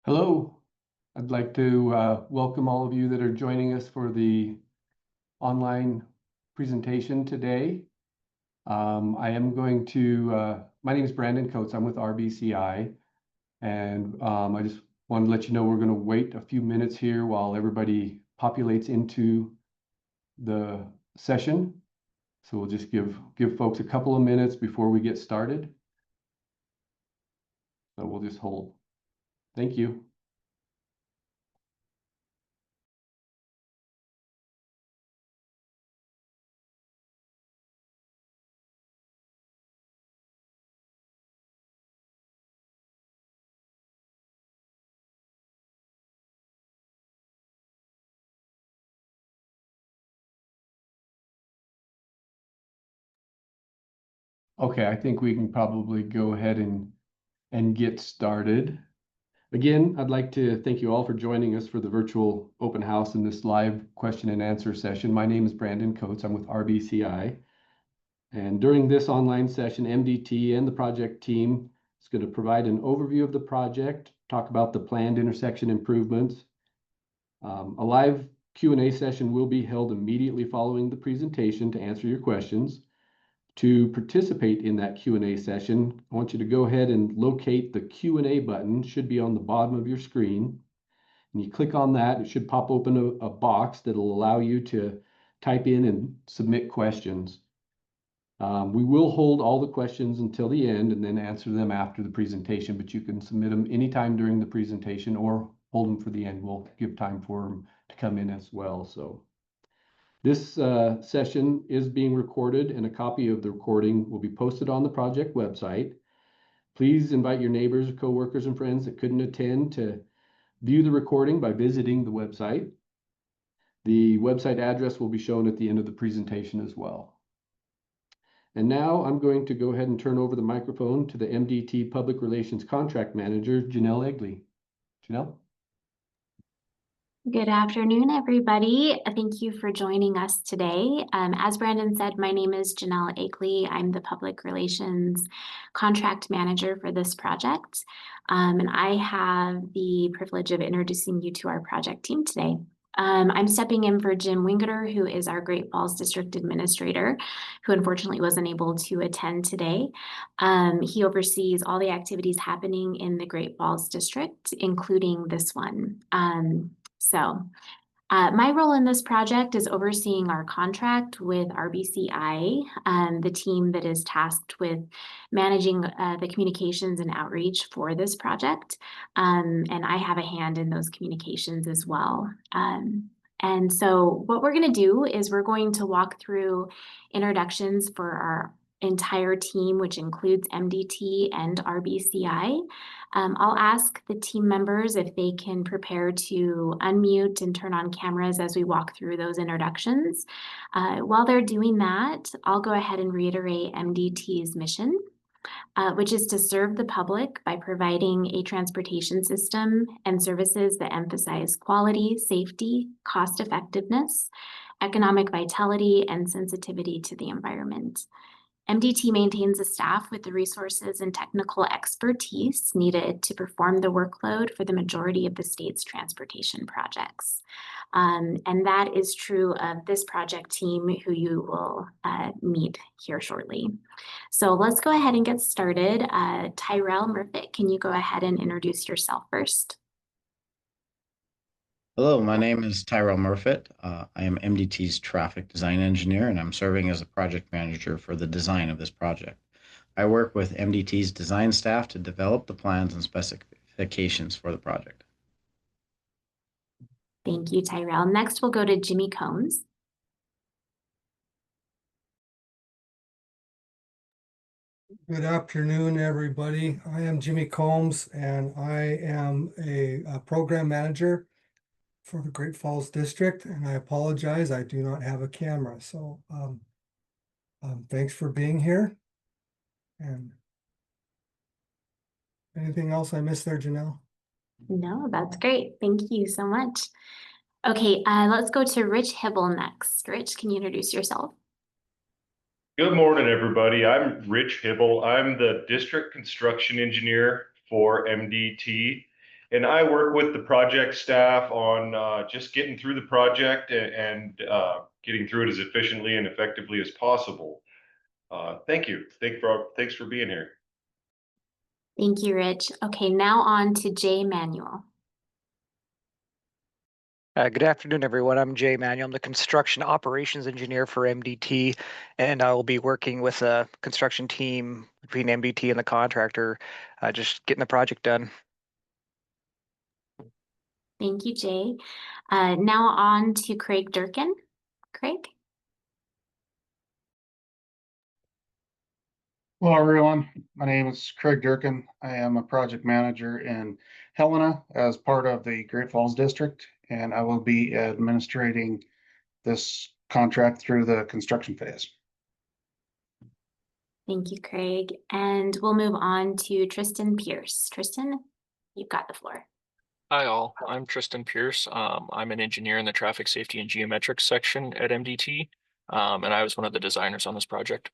Hello, I'd like to welcome all of you that are joining us for the online presentation today. My name is Brandon Coates. I'm with RBCI, and I just wanted to let you know we're going to wait a few minutes here while everybody populates into the session. So we'll just give folks a couple of minutes before we get started. So we'll just hold. Thank you. Okay, I think we can probably go ahead and get started. Again, I'd like to thank you all for joining us for the virtual open house in this live question and answer session. My name is Brandon Coates. I'm with RBCI. And during this online session, MDT and the project team is going to provide an overview of the project, talk about the planned intersection improvements. A live Q&A session will be held immediately following the presentation to answer your questions. To participate in that Q&A session, I want you to go ahead and locate the Q&A button. It should be on the bottom of your screen. And you click on that, it should pop open a box that'll allow you to type in and submit questions. We will hold all the questions until the end and then answer them after the presentation, but you can submit them anytime during the presentation or hold them for the end. We'll give time for them to come in as well. So this session is being recorded, and a copy of the recording will be posted on the project website. Please invite your neighbors, coworkers, and friends that couldn't attend to view the recording by visiting the website. The website address will be shown at the end of the presentation as well. And now I'm going to go ahead and turn over the microphone to the MDT Public Relations Contract Manager, Janelle Egley. Janelle? Good afternoon, everybody. Thank you for joining us today. As Brandon said, my name is Janelle Egley. I'm the Public Relations Contract Manager for this project. And I have the privilege of introducing you to our project team today. I'm stepping in for Jim Wingeter, who is our Great Falls District Administrator, who unfortunately wasn't able to attend today. He oversees all the activities happening in the Great Falls District, including this one. My role in this project is overseeing our contract with RBCI, the team that is tasked with managing the communications and outreach for this project. And I have a hand in those communications as well. And so what we're going to do is we're going to walk through introductions for our entire team, which includes MDT and RBCI. I'll ask the team members if they can prepare to unmute and turn on cameras as we walk through those introductions. While they're doing that, I'll go ahead and reiterate MDT's mission, which is to serve the public by providing a transportation system and services that emphasize quality, safety, cost effectiveness, economic vitality, and sensitivity to the environment. MDT maintains a staff with the resources and technical expertise needed to perform the workload for the majority of the state's transportation projects. And that is true of this project team, who you will meet here shortly. So let's go ahead and get started. Tyrell Murfitt, can you go ahead and introduce yourself first? Hello, my name is Tyrell Murfitt. I am MDT's traffic design engineer, and I'm serving as a project manager for the design of this project. I work with MDT's design staff to develop the plans and specifications for the project. Thank you, Tyrell. Next, we'll go to Jimmy Combs. Good afternoon, everybody. I am Jimmy Combs, and I am a program manager for the Great Falls District, and I apologize, I do not have a camera. So thanks for being here. And anything else I missed there, Janelle? No, that's great. Thank you so much. Okay, let's go to Rich Hibble next. Rich, can you introduce yourself? Good morning, everybody. I'm Rich Hibble. I'm the district construction engineer for MDT, And I work with the project staff on just getting through the project and getting through it as efficiently and effectively as possible. Thank you. Thanks for being here. Thank you, Rich. Okay, now on to Jay Manuel. Good afternoon, everyone. I'm Jay Manuel. I'm the construction operations engineer for MDT, and I will be working with a construction team between MDT and the contractor, just getting the project done. Thank you, Jay. Now on to Craig Durkin. Craig? Hello, everyone. My name is Craig Durkin. I am a project manager in Helena as part of the Great Falls District, and I will be administrating this contract through the construction phase. Thank you, Craig. And we'll move on to Tristan Pierce. Tristan, you've got the floor. Hi all, I'm Tristan Pierce. I'm an engineer in the traffic safety and geometrics section at MDT, and I was one of the designers on this project.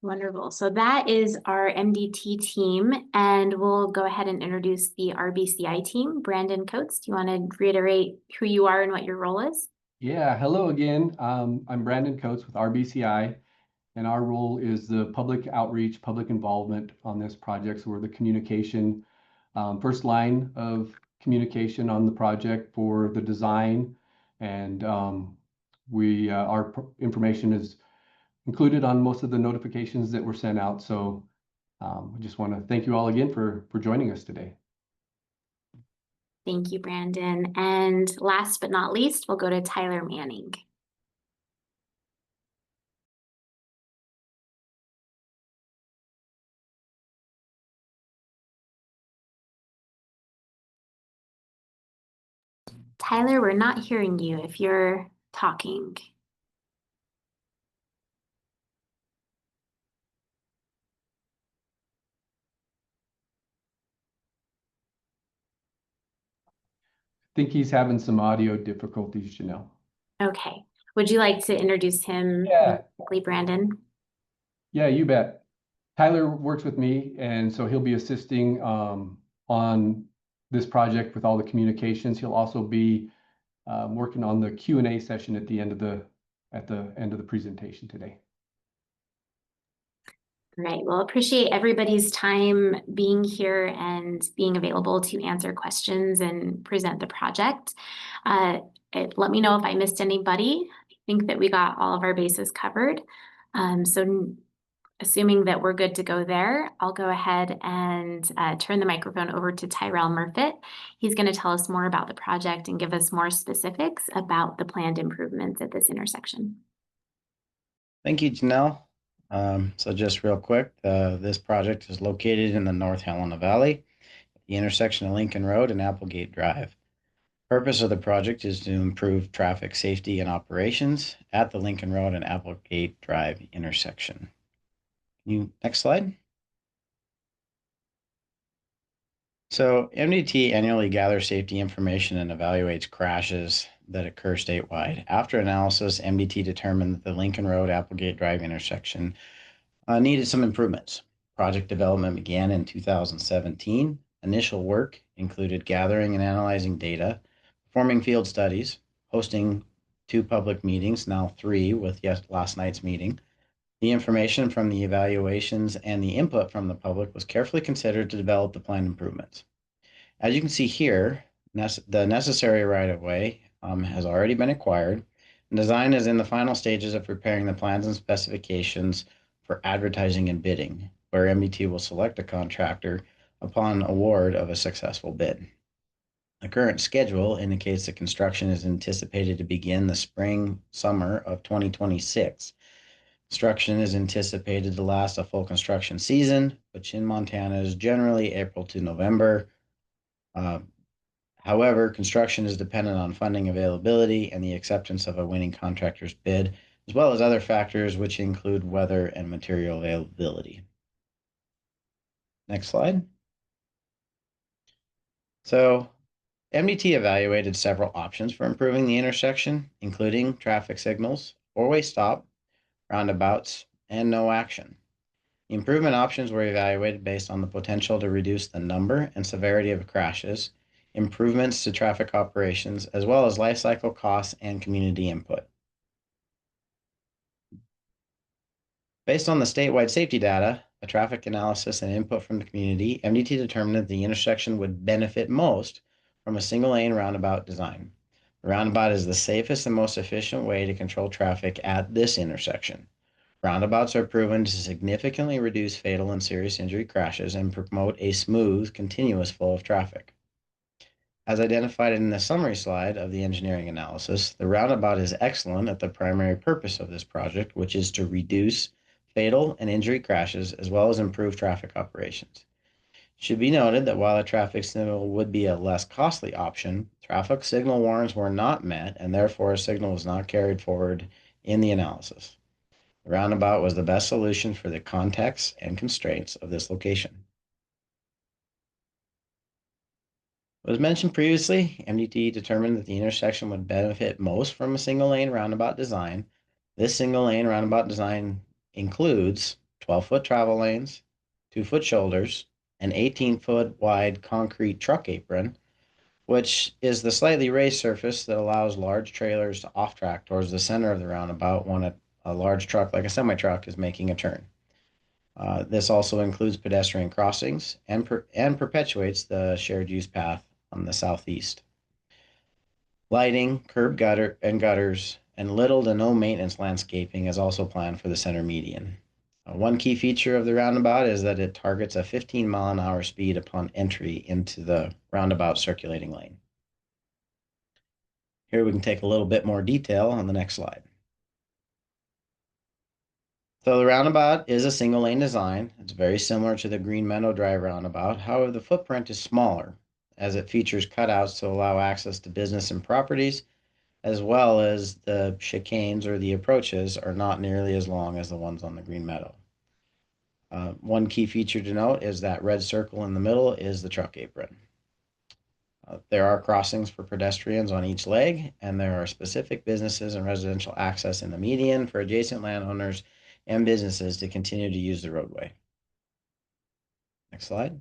Wonderful. So that is our MDT team, and we'll go ahead and introduce the RBCI team. Brandon Coates, do you want to reiterate who you are and what your role is? Yeah, hello again. I'm Brandon Coates with RBCI, and our role is the public outreach, public involvement on this project. So we're the communication, first line of communication on the project for the design, and our information is included on most of the notifications that were sent out. So I just want to thank you all again for joining us today. Thank you, Brandon. And last but not least, we'll go to Tyler Manning. Tyler, we're not hearing you if you're talking. I think he's having some audio difficulties, Janelle. Okay. Would you like to introduce him quickly, Brandon? Yeah, you bet. Tyler works with me, and so he'll be assisting on this project with all the communications. He'll also be working on the Q&A session at the end of the presentation today. Great. Well, appreciate everybody's time being here and being available to answer questions and present the project. Let me know if I missed anybody. I think that we got all of our bases covered. So assuming that we're good to go there, I'll go ahead and turn the microphone over to Tyrell Murfitt. He's going to tell us more about the project and give us more specifics about the planned improvements at this intersection. Thank you, Janelle. So just real quick, this project is located in the North Helena Valley, the intersection of Lincoln Road and Applegate Drive. Purpose of the project is to improve traffic safety and operations at the Lincoln Road and Applegate Drive intersection. Next slide. So MDT annually gathers safety information and evaluates crashes that occur statewide. After analysis, MDT determined that the Lincoln Road Applegate Drive intersection needed some improvements. Project development began in 2017. Initial work included gathering and analyzing data, performing field studies, hosting 2 public meetings, now 3 with last night's meeting. The information from the evaluations and the input from the public was carefully considered to develop the planned improvements. As you can see here, the necessary right-of-way has already been acquired. And design is in the final stages of preparing the plans and specifications for advertising and bidding, where MDT will select a contractor upon award of a successful bid. The current schedule indicates that construction is anticipated to begin the summer of 2026. Construction is anticipated to last a full construction season, which in Montana is generally April to November. However, construction is dependent on funding availability and the acceptance of a winning contractor's bid, as well as other factors which include weather and material availability. Next slide. So MDT evaluated several options for improving the intersection, including traffic signals, four-way stop, roundabouts, and no action. The improvement options were evaluated based on the potential to reduce the number and severity of crashes, improvements to traffic operations, as well as life cycle costs and community input. Based on the statewide safety data, a traffic analysis and input from the community, MDT determined that the intersection would benefit most from a single-lane roundabout design. The roundabout is the safest and most efficient way to control traffic at this intersection. Roundabouts are proven to significantly reduce fatal and serious injury crashes and promote a smooth, continuous flow of traffic. As identified in the summary slide of the engineering analysis, the roundabout is excellent at the primary purpose of this project, which is to reduce fatal and injury crashes as well as improve traffic operations. It should be noted that while a traffic signal would be a less costly option, traffic signal warrants were not met and therefore a signal was not carried forward in the analysis. The roundabout was the best solution for the context and constraints of this location. As mentioned previously, MDT determined that the intersection would benefit most from a single-lane roundabout design. This single-lane roundabout design includes 12-foot travel lanes, 2-foot shoulders, an 18-foot wide concrete truck apron, which is the slightly raised surface that allows large trailers to off-track towards the center of the roundabout when a large truck, like a semi-truck, is making a turn. This also includes pedestrian crossings and perpetuates the shared use path on the southeast. Lighting, curb gutters, and little to no maintenance landscaping is also planned for the center median. One key feature of the roundabout is that it targets a 15-mile-an-hour speed upon entry into the roundabout circulating lane. Here we can take a little bit more detail on the next slide. So the roundabout is a single lane design. It's very similar to the Green Meadow Drive roundabout. However, the footprint is smaller as it features cutouts to allow access to business and properties, as well as the chicanes or the approaches are not nearly as long as the ones on the Green Meadow. One key feature to note is that red circle in the middle is the truck apron. There are crossings for pedestrians on each leg, and there are specific businesses and residential access in the median for adjacent landowners and businesses to continue to use the roadway. Next slide.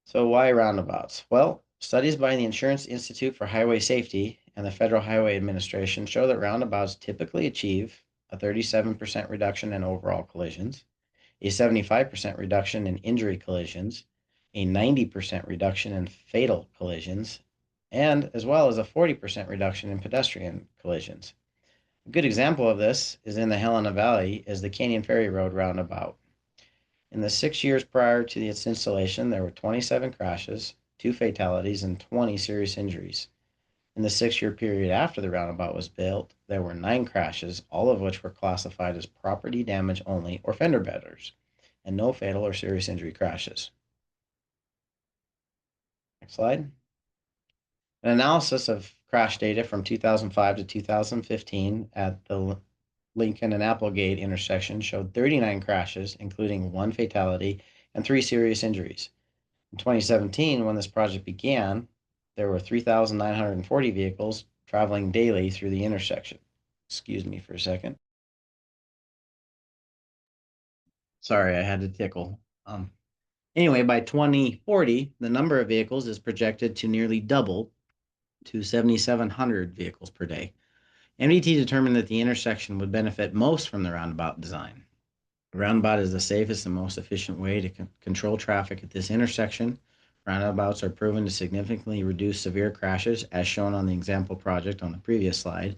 So why roundabouts? Well, studies by the Insurance Institute for Highway Safety and the Federal Highway Administration show that roundabouts typically achieve a 37% reduction in overall collisions, a 75% reduction in injury collisions, a 90% reduction in fatal collisions, and as well as a 40% reduction in pedestrian collisions. A good example of this is in the Helena Valley is the Canyon Ferry Road roundabout. In the 6 years prior to its installation, there were 27 crashes, 2 fatalities, and 20 serious injuries. In the 6-year period after the roundabout was built, there were 9 crashes, all of which were classified as property damage only or fender benders, and no fatal or serious injury crashes. Next slide. An analysis of crash data from 2005 to 2015 at the Lincoln and Applegate intersection showed 39 crashes, including 1 fatality and 3 serious injuries. In 2017, when this project began, there were 3,940 vehicles traveling daily through the intersection. Excuse me for a second. Sorry, I had to tickle. Anyway, by 2040, the number of vehicles is projected to nearly double to 7,700 vehicles per day. MDT determined that the intersection would benefit most from the roundabout design. The roundabout is the safest and most efficient way to control traffic at this intersection. Roundabouts are proven to significantly reduce severe crashes, as shown on the example project on the previous slide,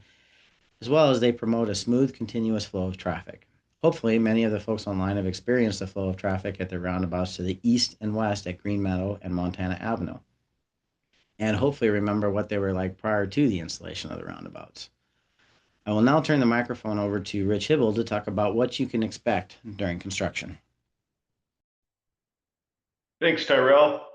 as well as they promote a smooth, continuous flow of traffic. Hopefully, many of the folks online have experienced the flow of traffic at the roundabouts to the east and west at Green Meadow and Montana Avenue, and hopefully remember what they were like prior to the installation of the roundabouts. I will now turn the microphone over to Rich Hibble to talk about what you can expect during construction. Thanks, Tyrell.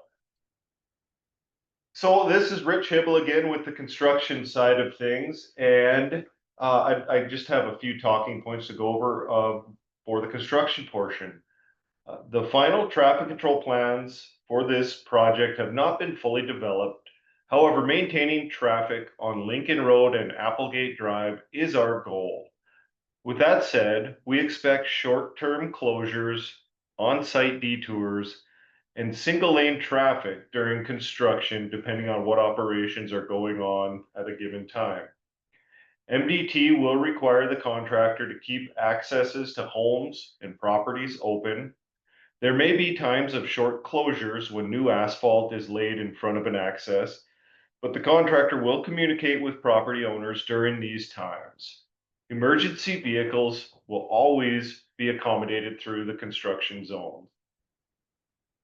So this is Rich Hibble again with the construction side of things, and I just have a few talking points to go over for the construction portion. The final traffic control plans for this project have not been fully developed. However, maintaining traffic on Lincoln Road and Applegate Drive is our goal. With that said, we expect short-term closures, on-site detours, and single-lane traffic during construction, depending on what operations are going on at a given time. MDT will require the contractor to keep accesses to homes and properties open. There may be times of short closures when new asphalt is laid in front of an access, but the contractor will communicate with property owners during these times. Emergency vehicles will always be accommodated through the construction zone.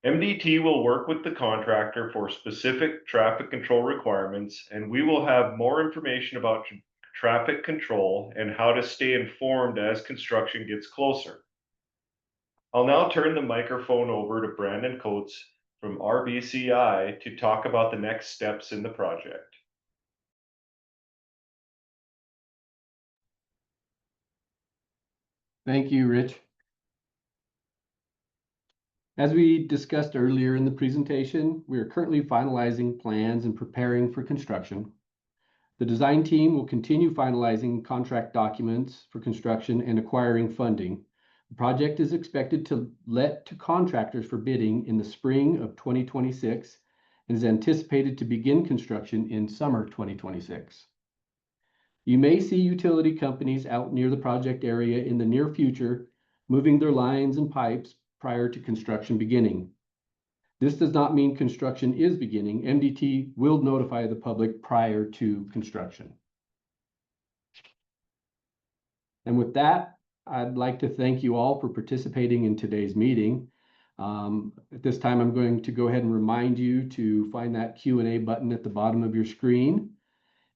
MDT will work with the contractor for specific traffic control requirements, and we will have more information about traffic control and how to stay informed as construction gets closer. I'll now turn the microphone over to Brandon Coates from RBCI to talk about the next steps in the project. Thank you, Rich. As we discussed earlier in the presentation, we are currently finalizing plans and preparing for construction. The design team will continue finalizing contract documents for construction and acquiring funding. The project is expected to let to contractors for bidding in the spring of 2026 and is anticipated to begin construction in summer 2026. You may see utility companies out near the project area in the near future, moving their lines and pipes prior to construction beginning. This does not mean construction is beginning. MDT will notify the public prior to construction. And with that, I'd like to thank you all for participating in today's meeting. At this time, I'm going to go ahead and remind you to find that Q&A button at the bottom of your screen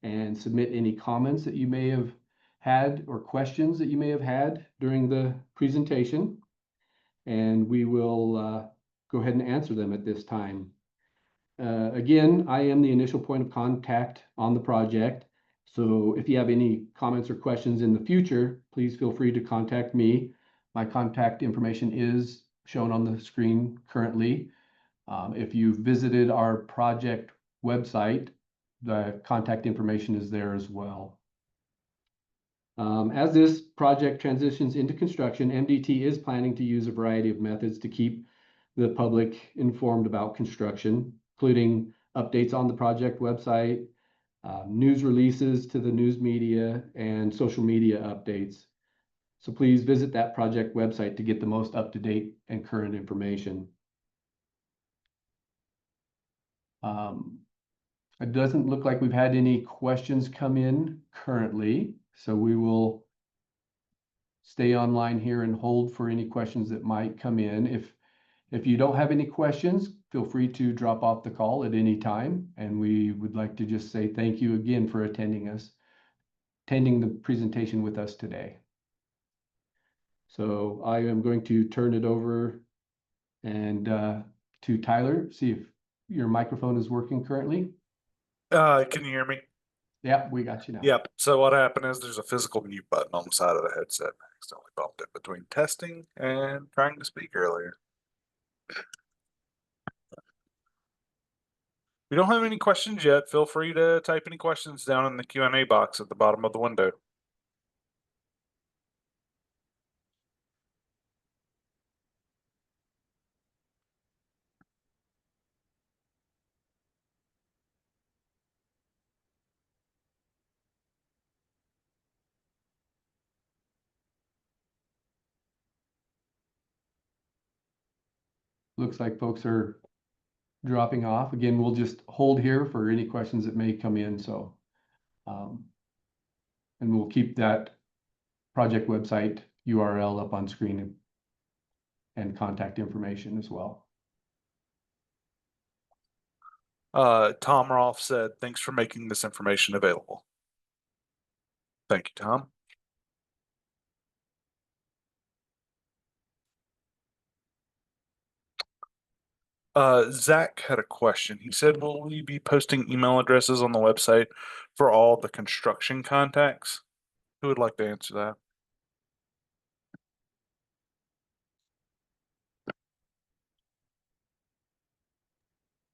and submit any comments that you may have had or questions that you may have had during the presentation. And we will go ahead and answer them at this time. Again, I am the initial point of contact on the project. So if you have any comments or questions in the future, please feel free to contact me. My contact information is shown on the screen currently. If you visited our project website, the contact information is there as well. As this project transitions into construction, MDT is planning to use a variety of methods to keep the public informed about construction, including updates on the project website, news releases to the news media, and social media updates. So please visit that project website to get the most up-to-date and current information. It doesn't look like we've had any questions come in currently, so we will stay online here and hold for any questions that might come in. If you don't have any questions, feel free to drop off the call at any time. And we would like to just say thank you again for attending the presentation with us today. So I am going to turn it over and to Tyler, see if your microphone is working currently. Can you hear me? Yeah, we got you now. Yep. So what happened is there's a physical mute button on the side of the headset. I accidentally bumped it between testing and trying to speak earlier. We don't have any questions yet. Feel free to type any questions down in the Q&A box at the bottom of the window. Looks like folks are dropping off. Again, we'll just hold here for any questions that may come in. So, and we'll keep that project website URL up on screen and contact information as well. Tom Rolfe said, thanks for making this information available. Thank you, Tom. Zach had a question. He said, will we be posting email addresses on the website for all the construction contacts? Who would like to answer that?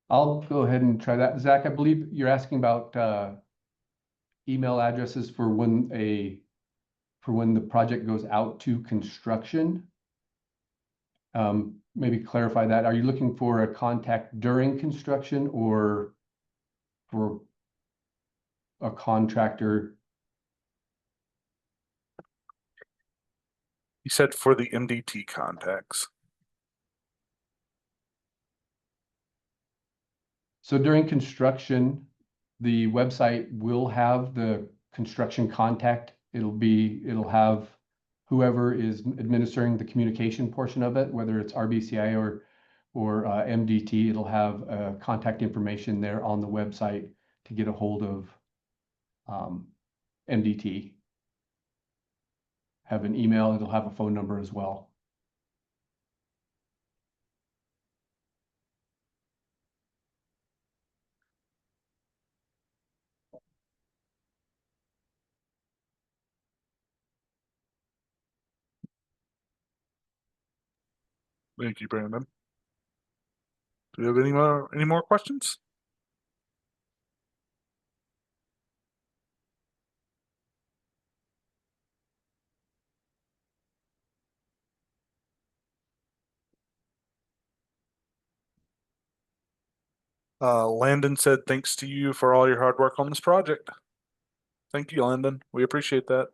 I'll go ahead and try that. Zach, I believe you're asking about email addresses for when a for when the project goes out to construction. Maybe clarify that. Are you looking for a contact during construction or for a contractor? You said for the MDT contacts. So during construction, the website will have the construction contact. It'll have whoever is administering the communication portion of it, whether it's RBCI or MDT. It'll have contact information there on the website to get a hold of MDT. Have an email. It'll have a phone number as well. Thank you, Brandon. Do you have any more questions? Landon said thanks to you for all your hard work on this project. Thank you, Landon. We appreciate that.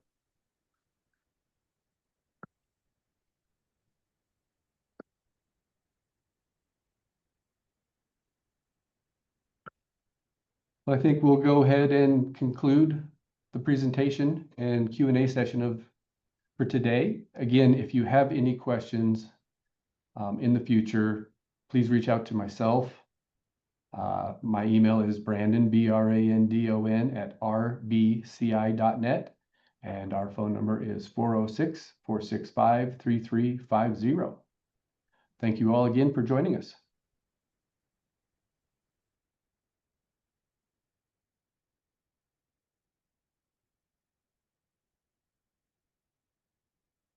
Well, I think we'll go ahead and conclude the presentation and Q&A session for today. Again, if you have any questions in the future, please reach out to myself. My email is Brandon, BRANDON @rbci.net. And our phone number is 406-465-3350. Thank you all again for joining us.